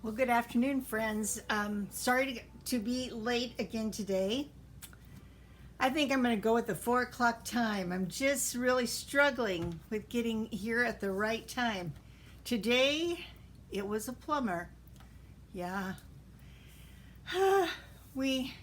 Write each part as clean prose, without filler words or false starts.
Well, good afternoon, friends. Sorry to be late again today. I think I'm going to go with the 4 o'clock time. I'm just really struggling with getting here at the right time. Today, it was a plumber. Yeah. we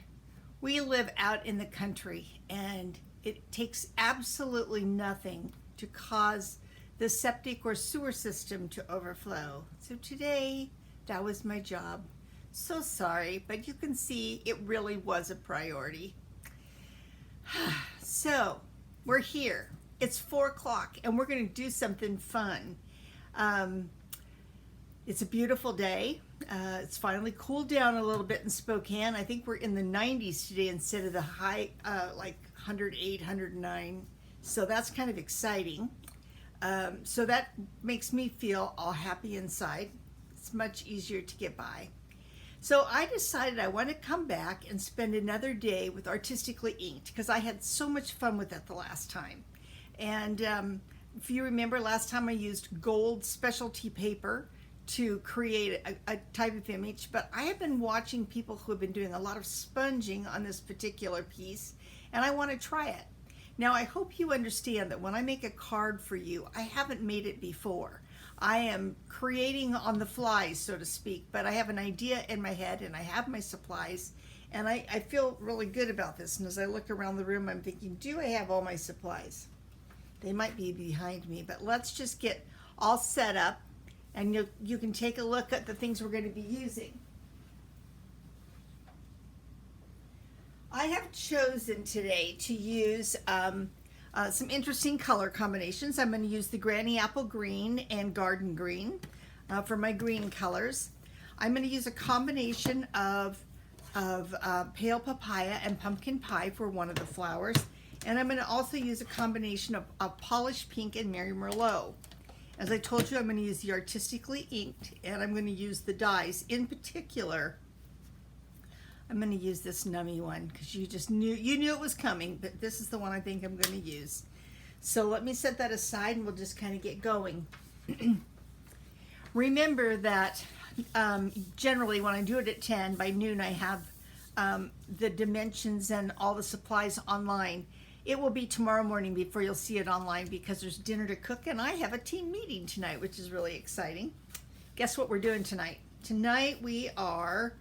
live out in the country, and it takes absolutely nothing to cause the septic or sewer system to overflow. So today, that was my job. So sorry, but you can see it really was a priority. So we're here. It's 4 o'clock and we're going to do something fun. It's a beautiful day. It's finally cooled down a little bit in Spokane. I think we're in the 90s today instead of the high, like 108, 109. So that's kind of exciting. So that makes me feel all happy inside. It's much easier to get by. So I decided I want to come back and spend another day with Artistically Inked because I had so much fun with it the last time. And if you remember, last time I used gold specialty paper to create a type of image, but I have been watching people who have been doing a lot of sponging on this particular piece, and I want to try it. Now, I hope you understand that when I make a card for you, I haven't made it before. I am creating on the fly, so to speak, but I have an idea in my head and I have my supplies, and I feel really good about this. And as I look around the room, I'm thinking, do I have all my supplies? They might be behind me, but let's just get all set up and you can take a look at the things we're going to be using. I have chosen today to use some interesting color combinations. I'm going to use the Granny Apple Green and Garden Green for my green colors. I'm going to use a combination of Pale Papaya and Pumpkin Pie for one of the flowers. And I'm going to also use a combination of Polished Pink and Mary Merlot. As I told you, I'm going to use the Artistically Inked, and I'm going to use the dies. In particular, I'm going to use this nummy one because you knew it was coming, but this is the one I think I'm going to use. So let me set that aside and we'll just kind of get going. Remember that generally when I do it at 10, by noon I have the dimensions and all the supplies online. It will be tomorrow morning before you'll see it online because there's dinner to cook and I have a team meeting tonight, which is really exciting. Guess what we're doing tonight? Tonight we are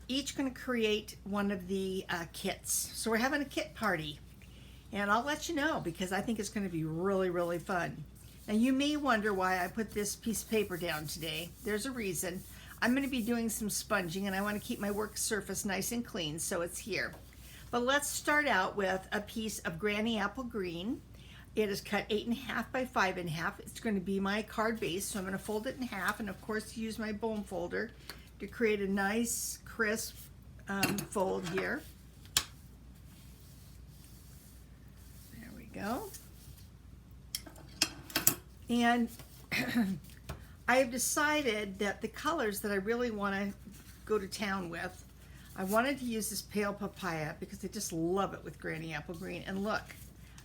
each going to create one of the kits. So we're having a kit party, and I'll let you know because I think it's going to be really, really fun. Now you may wonder why I put this piece of paper down today. There's a reason. I'm going to be doing some sponging and I want to keep my work surface nice and clean, so it's here. But let's start out with a piece of Granny Apple Green. It is cut 8.5 by 5.5. It's going to be my card base, so I'm going to fold it in half and of course use my bone folder to create a nice crisp fold here. There we go. And I have decided that the colors that I really want to go to town with, I wanted to use this Pale Papaya because I just love it with Granny Apple Green. And look,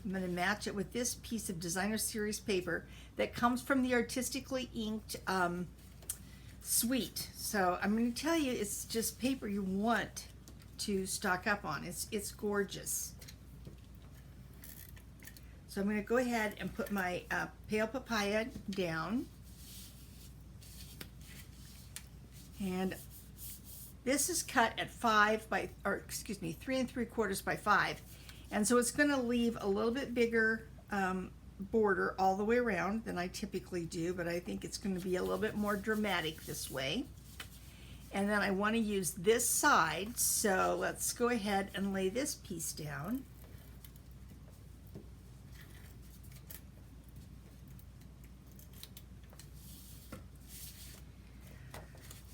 I'm going to match it with this piece of Designer Series paper that comes from the Artistically Inked suite. So I'm going to tell you, it's just paper you want to stock up on. It's gorgeous. So I'm going to go ahead and put my Pale Papaya down. And this is cut at 3 3/4 by 5. And so it's going to leave a little bit bigger border all the way around than I typically do, but I think it's going to be a little bit more dramatic this way. And then I want to use this side, so let's go ahead and lay this piece down.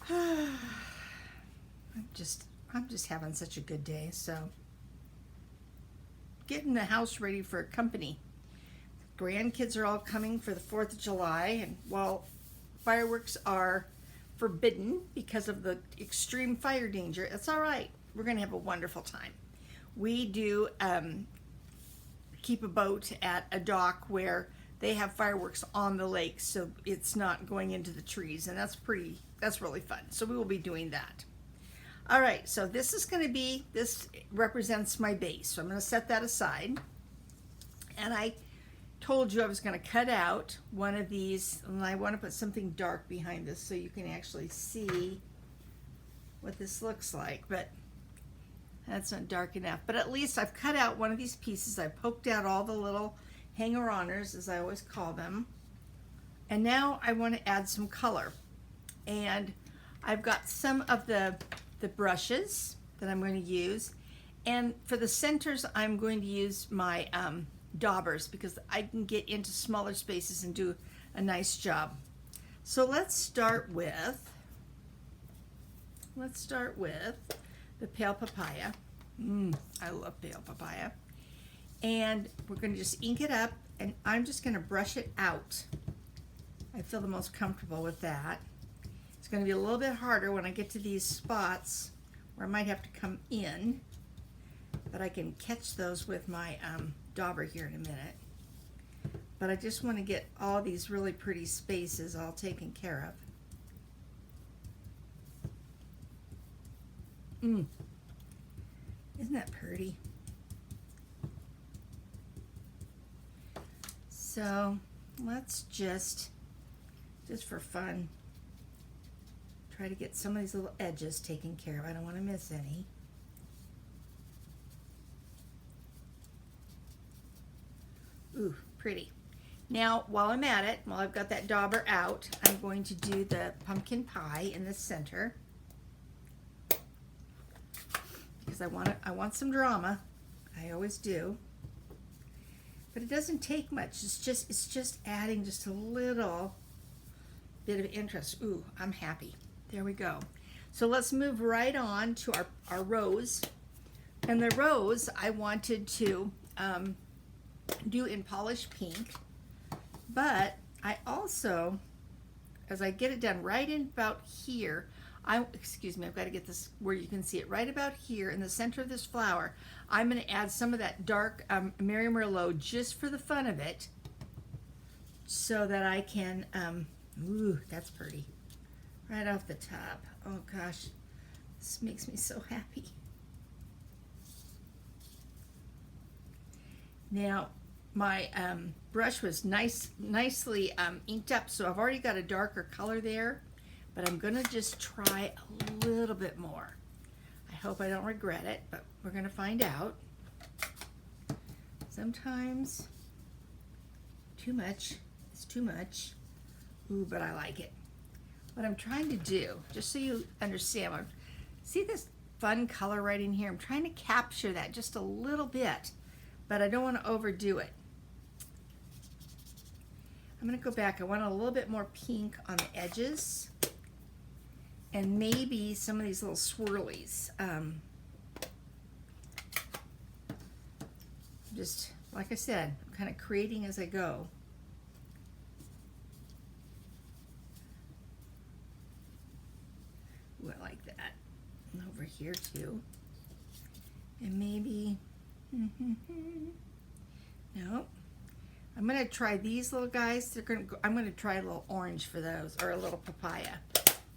I'm just having such a good day, so getting the house ready for company. Grandkids are all coming for the 4th of July, and while fireworks are forbidden because of the extreme fire danger, it's all right. We're going to have a wonderful time. We do keep a boat at a dock where they have fireworks on the lake, so it's not going into the trees, and that's really fun. So we will be doing that. All right, so this represents my base. So I'm going to set that aside. And I told you I was going to cut out one of these, and I want to put something dark behind this so you can actually see what this looks like, but that's not dark enough. But at least I've cut out one of these pieces. I poked out all the little hanger-oners, as I always call them. And now I want to add some color. And I've got some of the brushes that I'm going to use. And for the centers, I'm going to use my daubers, because I can get into smaller spaces and do a nice job. So let's start with the pale papaya. I love pale papaya. And we're going to just ink it up, and I'm just going to brush it out. I feel the most comfortable with that. It's going to be a little bit harder when I get to these spots where I might have to come in, but I can catch those with my dauber here in a minute. But I just want to get all these really pretty spaces all taken care of. Isn't that pretty? So let's just for fun, try to get some of these little edges taken care of. I don't want to miss any. Ooh, pretty. Now, while I'm at it, while I've got that dauber out, I'm going to do the pumpkin pie in the center, because I want some drama. I always do. But it doesn't take much. It's just adding just a little bit of interest. Ooh, I'm happy. There we go. So let's move right on to our rose. And the rose I wanted to do in polished pink, but I also, as I get it done right in about here, excuse me, I've got to get this where you can see it right about here in the center of this flower. I'm going to add some of that dark Mary Merlot just for the fun of it, so that I can, ooh, that's pretty. Right off the top. Oh gosh, this makes me so happy. Now, my brush was nicely inked up, so I've already got a darker color there, but I'm gonna just try a little bit more. I hope I don't regret it, but we're gonna find out. Sometimes too much is too much. Ooh, but I like it. What I'm trying to do, just so you understand, see this fun color right in here? I'm trying to capture that just a little bit, but I don't want to overdo it. I'm going to go back. I want a little bit more pink on the edges, and maybe some of these little swirlies. Just, like I said, I'm kind of creating as I go. Ooh, I like that. And over here too. And maybe, no. I'm gonna try these little guys. I'm gonna try a little orange for those, or a little papaya,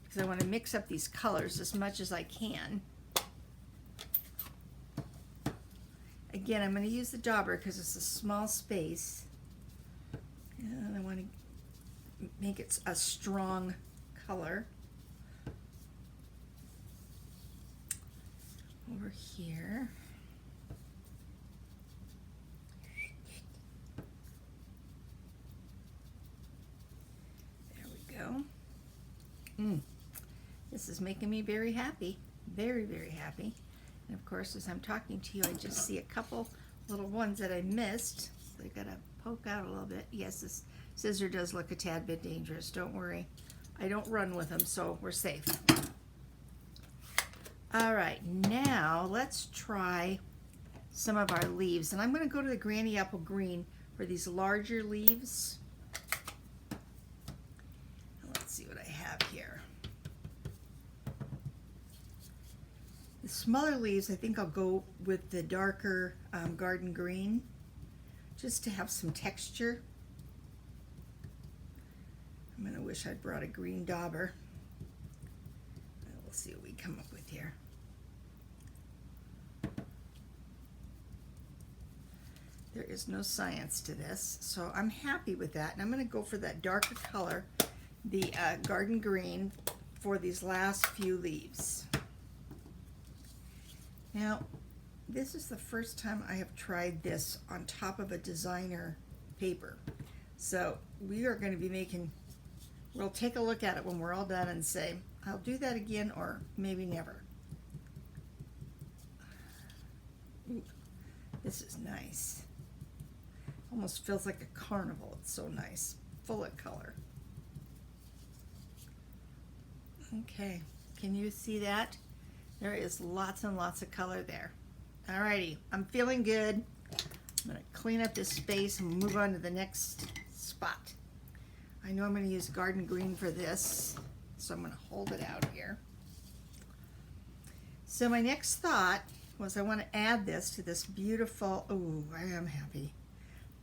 because I want to mix up these colors as much as I can. Again, I'm going to use the dauber because it's a small space, and I want to make it a strong color. Over here. There we go. This is making me very happy. Very, very happy. And of course, as I'm talking to you, I just see a couple little ones that I missed. So I gotta poke out a little bit. Yes, this scissor does look a tad bit dangerous. Don't worry. I don't run with them, so we're safe. All right, now let's try some of our leaves. And I'm gonna go to the Granny Apple Green for these larger leaves. Let's see what I have here. The smaller leaves, I think I'll go with the darker garden green, just to have some texture. I'm gonna wish I'd brought a green dauber. We'll see what we come up with here. There is no science to this, so I'm happy with that. And I'm gonna go for that darker color, the garden green, for these last few leaves. Now, this is the first time I have tried this on top of a designer paper. So we are going to be making, we'll take a look at it when we're all done and say, I'll do that again or maybe never. Ooh, this is nice. Almost feels like a carnival. It's so nice, full of color. Okay, can you see that? There is lots and lots of color there. Alrighty, I'm feeling good. I'm gonna clean up this space and move on to the next spot. I know I'm gonna use garden green for this, so I'm gonna hold it out here. So my next thought was I wanna add this to this beautiful, ooh, I am happy.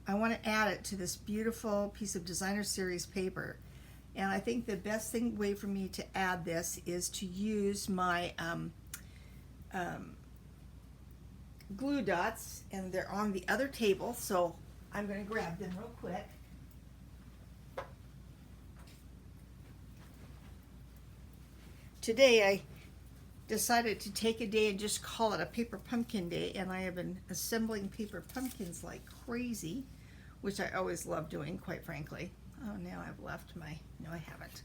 I wanna add it to this beautiful piece of designer series paper. And I think the best way for me to add this is to use my glue dots, and they're on the other table, so I'm going to grab them real quick. Today I decided to take a day and just call it a paper pumpkin day, and I have been assembling paper pumpkins like crazy, which I always love doing, quite frankly. Oh, now I've left my, no I haven't.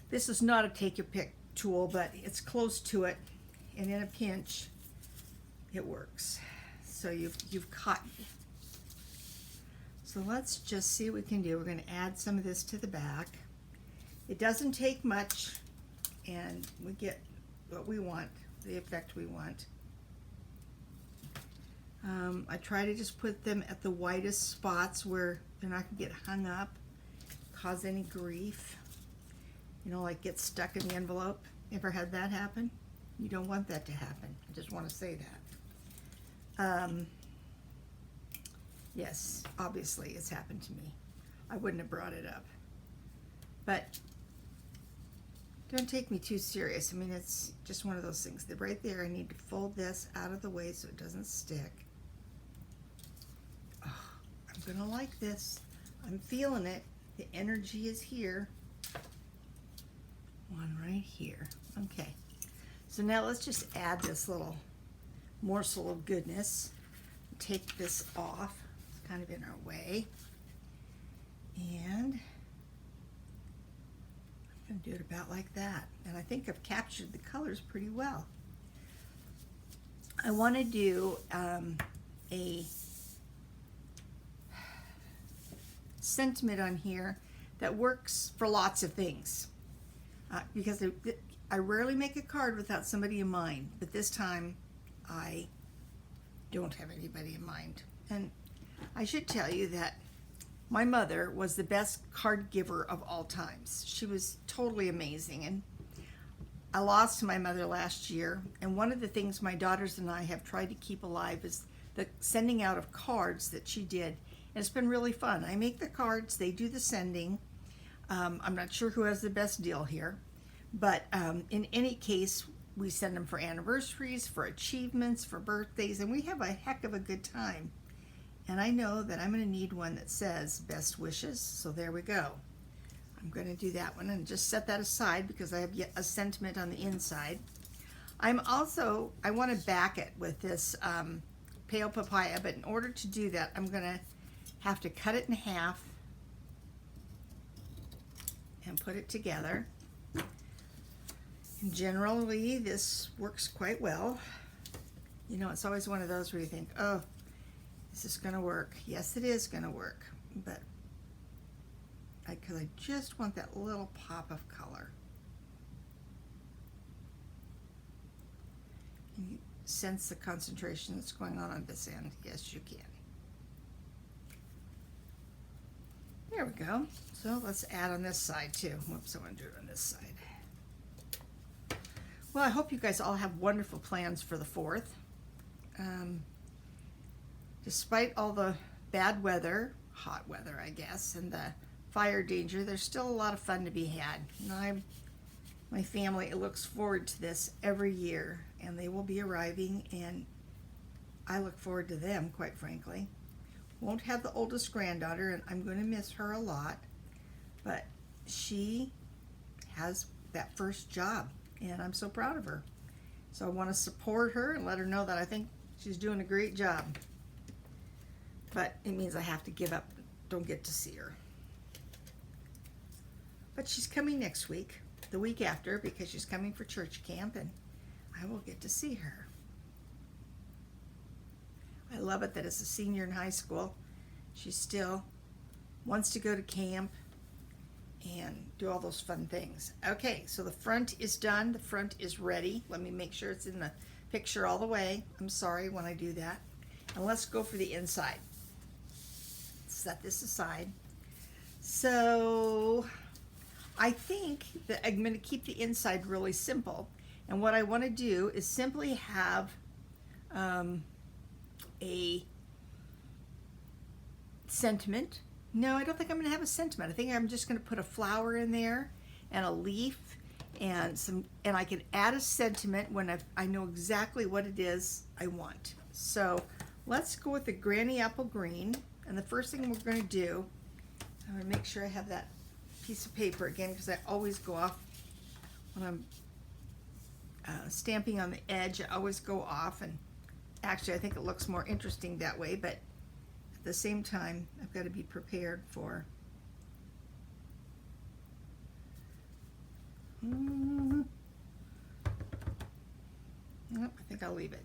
This is not a take your pick tool, but it's close to it, and in a pinch it works. So you've caught me. So let's just see what we can do. We're going to add some of this to the back. It doesn't take much, and we get what we want, the effect we want. I try to just put them at the widest spots where they're not going to get hung up, cause any grief. You know, like get stuck in the envelope. Ever had that happen? You don't want that to happen. I just want to say that. Yes, obviously it's happened to me. I wouldn't have brought it up. But don't take me too serious. I mean, it's just one of those things. They're right there. I need to fold this out of the way so it doesn't stick. Oh, I'm gonna like this. I'm feeling it. The energy is here. One right here. Okay. So now let's just add this little morsel of goodness. Take this off. It's kind of in our way. And I'm going to do it about like that. And I think I've captured the colors pretty well. I want to do a sentiment on here that works for lots of things. Because I rarely make a card without somebody in mind, but this time I don't have anybody in mind. And I should tell you that my mother was the best card giver of all times. She was totally amazing, and I lost my mother last year, and one of the things my daughters and I have tried to keep alive is the sending out of cards that she did, and it's been really fun. I make the cards, they do the sending. I'm not sure who has the best deal here, but in any case, we send them for anniversaries, for achievements, for birthdays, and we have a heck of a good time. And I know that I'm going to need one that says best wishes, so there we go. I'm going to do that one and just set that aside because I have yet a sentiment on the inside. I want to back it with this pale papaya, but in order to do that, I'm going to have to cut it in half and put it together. And generally, this works quite well. You know, it's always one of those where you think, oh, is this going to work? Yes, it is going to work, but because I just want that little pop of color. Can you sense the concentration that's going on this end? Yes, you can. There we go. So let's add on this side too. Whoops, I want to do it on this side. Well, I hope you guys all have wonderful plans for the 4th. Despite all the bad weather, hot weather, I guess, and the fire danger, there's still a lot of fun to be had. And my family looks forward to this every year, and they will be arriving, and I look forward to them, quite frankly. Won't have the oldest granddaughter, and I'm going to miss her a lot, but she has that first job, and I'm so proud of her. So I want to support her and let her know that I think she's doing a great job. But it means I have to give up, don't get to see her. But she's coming next week, the week after, because she's coming for church camp, and I will get to see her. I love it that as a senior in high school, she still wants to go to camp and do all those fun things. Okay, so the front is done. The front is ready. Let me make sure it's in the picture all the way. I'm sorry when I do that. And let's go for the inside. Set this aside. So I think that I'm going to keep the inside really simple. And what I want to do is simply have a sentiment. No, I don't think I'm going to have a sentiment. I think I'm just going to put a flower in there and a leaf and I can add a sentiment when I know exactly what it is I want. So let's go with the Granny Apple Green. And the first thing we're going to do, I'm going to make sure I have that piece of paper again, because I always go off when I'm stamping on the edge. I always go off, and actually I think it looks more interesting that way, but at the same time I've got to be prepared for nope, I think I'll leave it.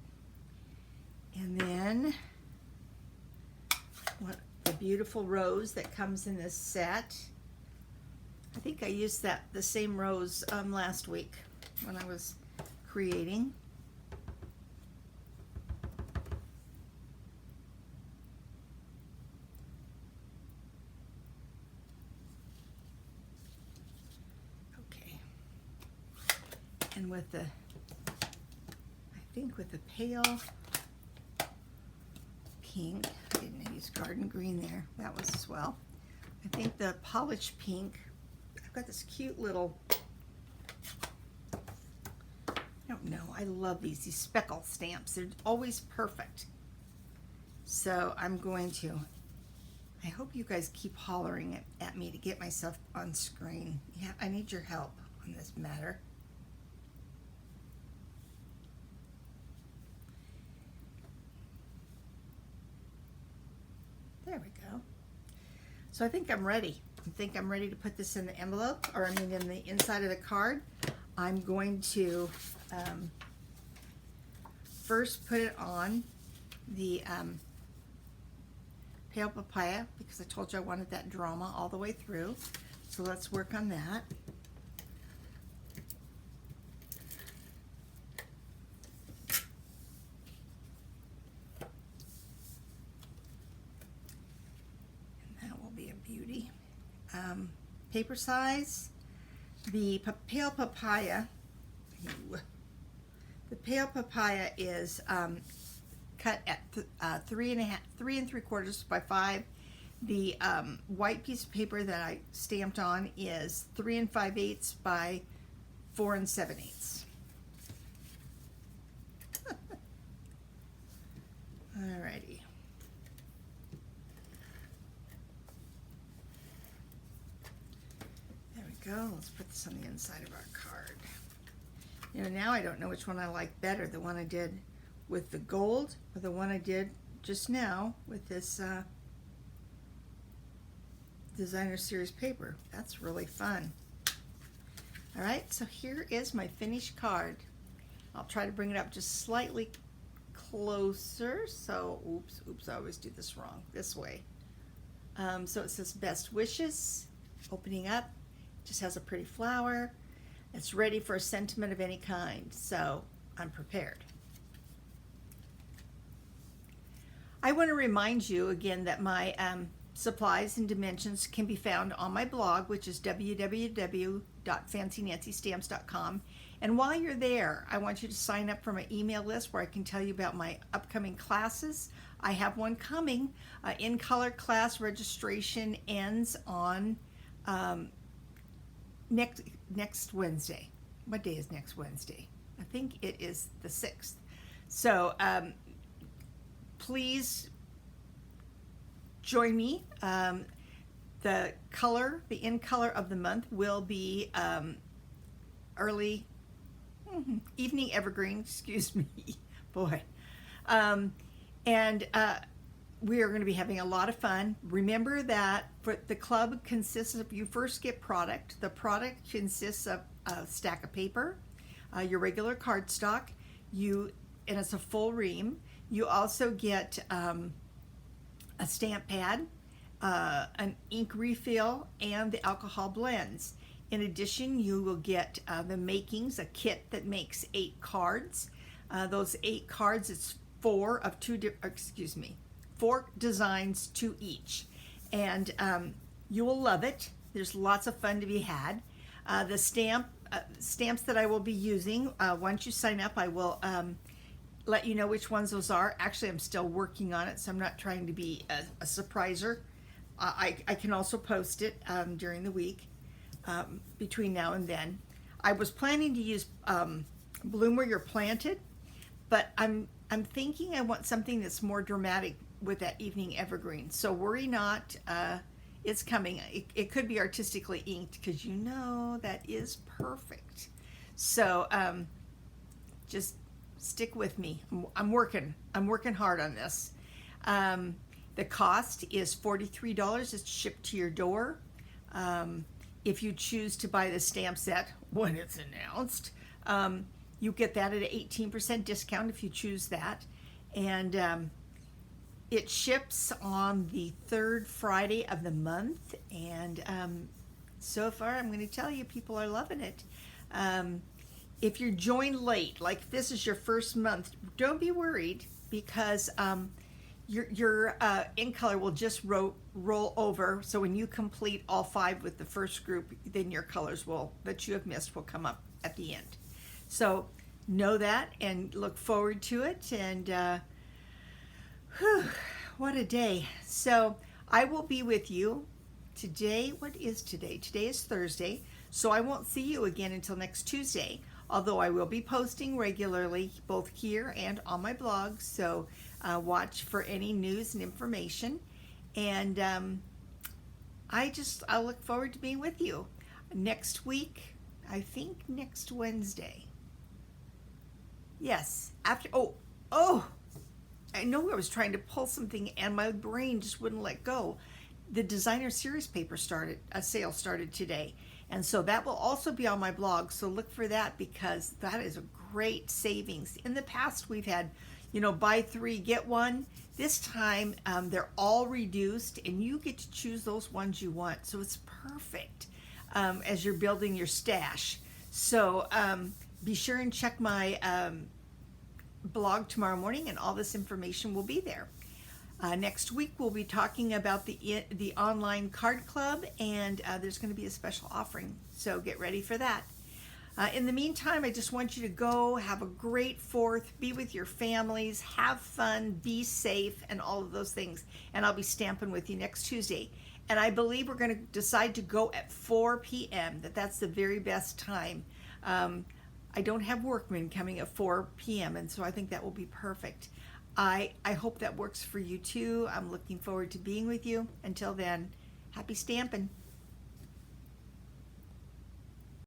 And then what the beautiful rose that comes in this set. I think I used the same rose last week when I was creating. Okay. And with the, I think with the pale pink, I didn't use garden green there, that was as well. I think the polished pink, I've got this cute little, I don't know, I love these speckle stamps. They're always perfect. So I'm going to, I hope you guys keep hollering at me to get myself on screen. Yeah, I need your help on this matter. There we go. So I think I'm ready. I think I'm ready to put this in the envelope, or I mean in the inside of the card. I'm going to first put it on the pale papaya, because I told you I wanted that drama all the way through. So let's work on that. Paper size, the pale papaya. The pale papaya is cut at 3 3/3 by 5. The white piece of paper that I stamped on is 3 5/8 by 4 7/8. Alrighty. Go. Let's put this on the inside of our card. You know, now I don't know which one I like better, the one I did with the gold or the one I did just now with this designer series paper. That's really fun. All right, so here is my finished card. I'll try to bring it up just slightly closer. So, oops, I always do this wrong, this way. So it says best wishes, opening up. Just has a pretty flower. It's ready for a sentiment of any kind, so I'm prepared. I want to remind you again that my supplies and dimensions can be found on my blog, which is www.fancynancystamps.com. And while you're there, I want you to sign up for my email list where I can tell you about my upcoming classes. I have one coming. In color class registration ends on next Wednesday. What day is next Wednesday? I think it is the 6th. So please join me. The in color of the month will be early evening evergreen, excuse me, boy. And we are going to be having a lot of fun. Remember that for the club consists of, you first get product. The product consists of a stack of paper, your regular cardstock, and it's a full ream. You also get a stamp pad, an ink refill, and the alcohol blends. In addition, you will get the makings, a kit that makes 8 cards. Those 8 cards, it's 4 designs, 2 each. And you will love it. There's lots of fun to be had. The stamps that I will be using, once you sign up, I will let you know which ones those are. Actually, I'm still working on it, so I'm not trying to be a surpriser. I can also post it during the week between now and then. I was planning to use Bloom Where You're Planted, but I'm thinking I want something that's more dramatic with that evening evergreen. So worry not, it's coming. It could be artistically inked, because you know that is perfect. So just stick with me. I'm working hard on this. The cost is $43. It's shipped to your door. If you choose to buy the stamp set when it's announced, you get that at an 18% discount if you choose that. And it ships on the 3rd Friday of the month. And so far, I'm going to tell you, people are loving it. If you're joined late, like if this is your first month, don't be worried, because your ink color will just roll over. So when you complete all 5 with the first group, then your colors that you have missed will come up at the end. So know that and look forward to it. And what a day. So I will be with you today. What is today? Today is Thursday. So I won't see you again until next Tuesday, although I will be posting regularly both here and on my blog. So watch for any news and information. And I'll look forward to being with you next week. I think next Wednesday. Yes, after, I know I was trying to pull something and my brain just wouldn't let go. The designer series paper sale started today. And so that will also be on my blog. So look for that, because that is a great savings. In the past, we've had, buy 3, get 1. This time, they're all reduced and you get to choose those ones you want. So it's perfect as you're building your stash. So be sure and check my blog tomorrow morning, and all this information will be there. Next week, we'll be talking about the online card club, and there's going to be a special offering. So get ready for that. In the meantime, I just want you to go have a great 4th, be with your families, have fun, be safe, and all of those things. And I'll be stamping with you next Tuesday. And I believe we're going to decide to go at 4 p.m. That's the very best time. I don't have workmen coming at 4 p.m. and so I think that will be perfect. I hope that works for you too. I'm looking forward to being with you. Until then, happy stamping.